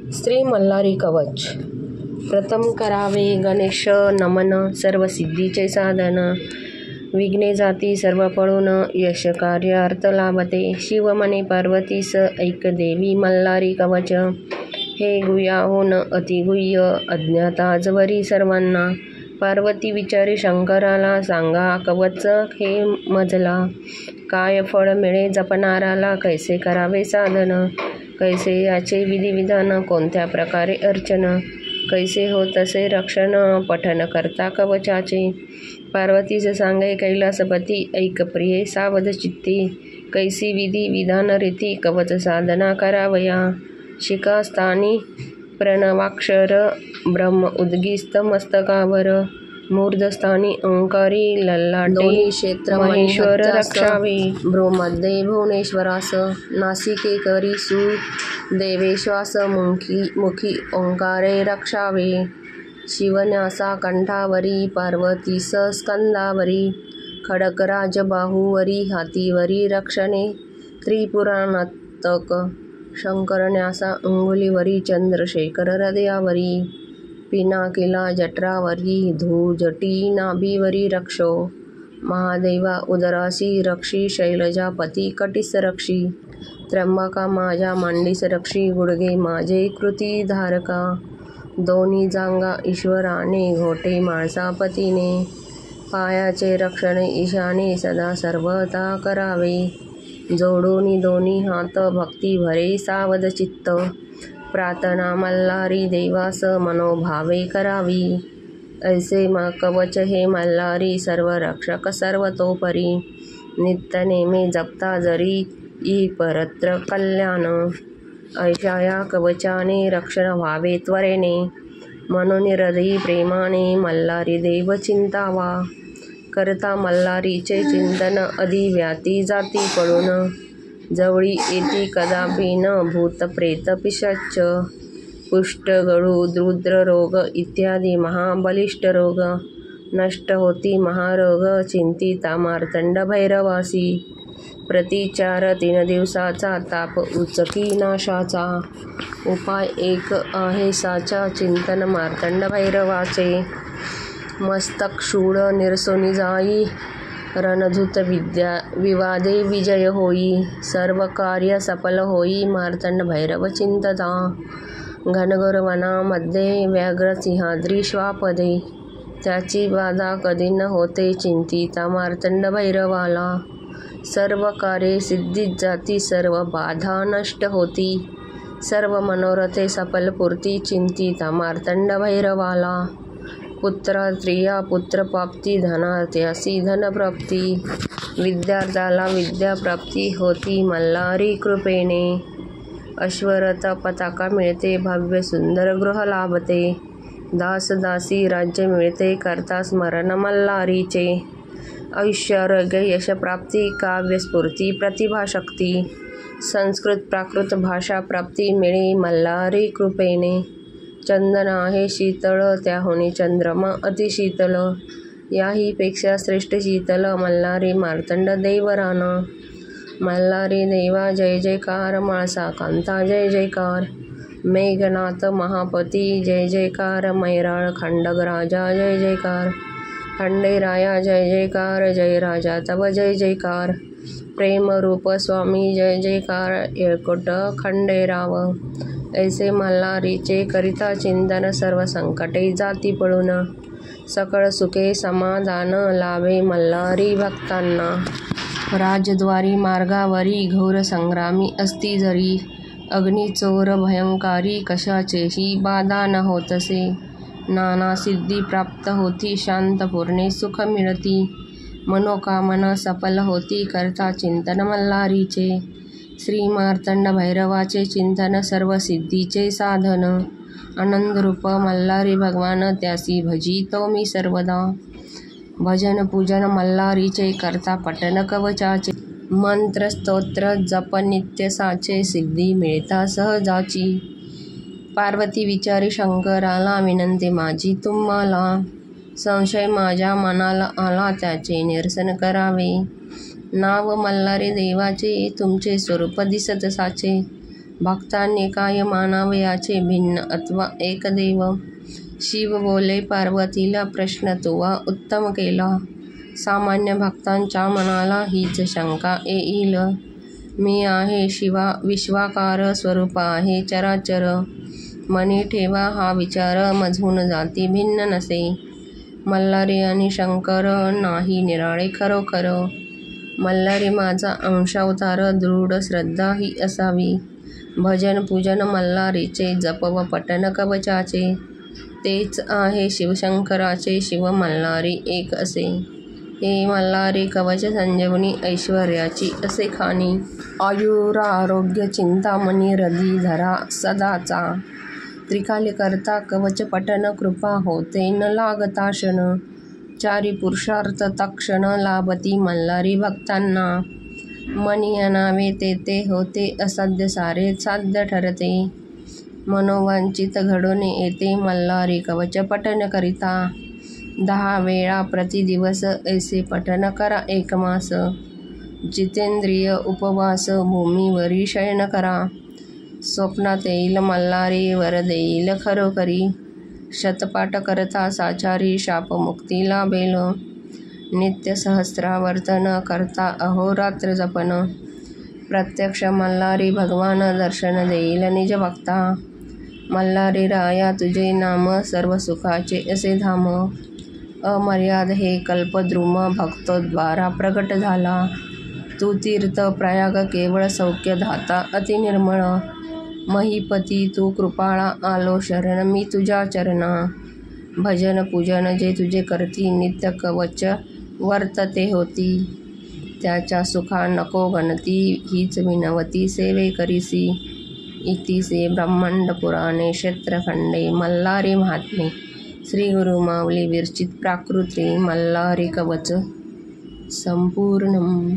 श्री मल्हारी कवच. प्रथम करावे गणेश नमन, सर्व सिद्धीचे साधन. विघ्ने जाती सर्व पळून, यश कार्य अर्थ लाभते. शिव म्हणे पार्वतीस, ऐक देवी मल्हारी कवच. हे गुह्याहून अतिगुह्य, अज्ञात आजवरी सर्वांना. पार्वती विचारी शंकराला, सांगा कवच हे मजला. काय फळ मिळे जपणाराला, कैसे करावे साधन. कैसे याचे विधिविधान, कोणत्या प्रकारे अर्चन. कैसे हो तसे रक्षण, पठन करता कवचाचे. पार्वतीस सांगे कैलासपती, ऐक प्रिये सावध चित्ती. कैसी विधी विधान रीती, कवच साधना करावया. शिखास्थानी प्रणवाक्षर, ब्रह्म उद्गीस्त मस्तकावर. मूर्धस्थानी ओंकारी, ललाटे क्षेत्र महेश्वर रक्षावे. भ्रूमध्ये भुवनेश्वरास, नासिके करी सुदेवेश्वास. मुखी ओंकारे रक्षावे. शिवन्यासा कंठावरी, पार्वतीस स्कंदावरी. खडकराज बाहूवरी, हातीवरी रक्षणे त्रिपुरान्तक. शंकरन्यासा अंगुलीवरी, चंद्रशेखर हृदयावरी. पिनाकिला जठरावरी, धूजटी नाभीवरी रक्षो. महादेवा उदरासी रक्षी, शैलजापती कटीस रक्षी. त्र्यंबका माझ्या मांडीस रक्षी, गुडघे माझे कृती धारका. दोन्ही जांगा ईश्वराने, घोटे माळसापतीने. पायाचे रक्षण ईशाने, सदा सर्वथा करावे. जोडोनी दोन्ही हात, भक्ती भरे सावध चित्त. प्रार्थना मल्हारी देवास, मनोभावे करावी. ऐसे कवच हे मल्हारी, सर्व रक्षक सर्वतोपरी. नित्य नेमे जपता जरी, ई परत्र कल्याण. ऐशा या कवचाने, रक्षण व्हावे त्वरेने. म्हणून हृदयी प्रेमाने, मल्हारी देव चिंतावा. करता मल्हारीचे चिंतन, अधिव्याती जाती पळून. जवळी येती कदापि न, भूत प्रेत पिशाच. कुष्ठ गळू रुद्र रोग, इत्यादी महाबलिष्ठ रोग. नष्ट होती महारोग, चिंतिता मार्तंड भैरवासी. प्रतिचार 3 दिवसाचा, ताप उचकी नाशाचा. उपाय एक आहे साचा, चिंतन मार्तंड भैरवाचे. मस्तक शूळ निरसोनी जाई, रणधूत विवादे विजय होई. सर्व कार्य सफल होई, मार्तंड भैरव चिंतता. घनघोर वनामध्ये, व्याघ्र सिंहाद्री श्वापदे. त्याची बाधा कधी न होते, चिंतिता मार्तंड भैरवाला. सर्व कार्ये सिद्धीत जाती, सर्व बाधा नष्ट होती. सर्व मनोरथे सफल पूर्ती, चिंतिता मार्तंड भैरवाला. पुत्र स्त्रिया पुत्रप्राप्ती, धनार्थ्यासी धनप्राप्ती. विद्यार्थ्याला विद्याप्राप्ती होती, मल्हारी कृपेने. अश्वरथ पताका मिळते, भव्य सुंदर गृह लाभते. दासदासी राज्य मिळते, करता स्मरण मल्हारीचे. ऐश्वर्य यशप्राप्ती, काव्यस्फूर्ती प्रतिभाशक्ती. संस्कृत प्राकृत भाषा प्राप्ती मिळे, मल्हारी कृपेने. चंदन आहे शीतळ, त्याहुनी चंद्रमा अतिशीतल. याही पेक्षा श्रेष्ठ शीतल, मल्हारी मार्तंड देवरान. मल्हारी देवा जय जयकार, माळसा कांता जय जयकार. मेघनाथ महापती जय जयकार, मैराळ खंडगराजा जय जयकार. खंडेराया जय जयकार, जय राजा तव जय जयकार. प्रेमरूप स्वामी जय जयकार, येळकोट खंडेराव. ऐसे मल्हारीचे करिता चिंतन, सर्व संकटे जाती पळून. सकळ सुखे समाधान लाभे, मल्हारी भक्तांना. राजद्वारी मार्गावरी, घोर संग्रामी असती जरी. अग्निचोर भयंकारी, कशाचेही बाधा न होतसे. नाना सिद्धी प्राप्त होती, शांतपूर्णे सुख मिळती. मनोकामना सफल होती, करता चिंतन मल्हारीचे. श्री मार्तंड भैरवाचे चिंतन, सर्व सिद्धीचे साधन. आनंदरूप मल्हारी भगवान, त्यासी भजितो मी सर्वदा. भजन पूजन मल्हारीचे, करता पठन कवचाचे. मंत्र स्तोत्र जप नित्य साचे, सिद्धी मिळता सहजाची. पार्वती विचारी शंकराला, विनंती माझी तुम्हाला. संशय माझ्या मनाला आला, त्याचे निरसन करावे. नाव मल्हारी देवाचे, तुमचे स्वरूप दिसत साचे. भक्तांनी काय मानावयाचे भिन्न अथवा एकदेव. शिव बोले पार्वतीला प्रश्न तुवा उत्तम केला. सामान्य भक्तांच्या मनाला हीच शंका येईल. मी आहे शिवा विश्वाकार स्वरूप आहे चराचर. मनी ठेवा हा विचार मधून जाती भिन्न नसे. मल्हारी आणि शंकर नाही निराळे खरोखर. मल्हारी माझा अंशावतार दृढ श्रद्धा ही असावी. भजन पूजन मल्हारीचे जप व पठन कवचाचे. तेच आहे शिवशंकराचे शिव मल्हारी एक असे. हे मल्हारी कवच संजीवनी ऐश्वर्याची असे खाणी. आयुरारोग्य चिंतामणी हृदी धरा सदाचा. त्रिकाली करता कवच पठन कृपा होते न लागता क्षण. चारी पुरुषार्थ तक्षण लाभती मल्हारी भक्तांना. मनी अनावे ते होते असाध्य सारे साध्य ठरते. मनोवांचित घडून येते मल्हारी कवच पठन करिता. 10 वेळा प्रतिदिवस ऐसे पठन करा 1 मास. जितेंद्रिय उपवास भूमीवरी शयन करा. स्वप्नात येईल मल्हारी वर देईल खरोखरी. शतपाठ करता साचारी शापमुक्ती लाभेल. नित्य सहस्रावर्तन करता अहोरात्र जपन. प्रत्यक्ष मल्हारी भगवान दर्शन देईल निज भक्ता. मल्हारी राया तुझे नाम सर्व सुखाचे असे धाम. अमर्याद हे कल्पद्रुम भक्तोद्वारा प्रगट झाला. तू तीर्थ प्रयाग केवळ सौख्य दाता अति निर्मळ. महीपती तू कृपाळा आलो शरण मी तुझ्या चरणा. भजन पूजन जे तुझे करती नित्य कवच वर्तते होती. त्याच्या सुखा नको गणती हीच विनवती सेवे करीसी. इति से ब्रह्मांड पुराणे क्षेत्रखंडे मल्हारी महात्मे. श्री गुरु माऊली विरचित प्राकृती मल्हारी कवच संपूर्णम.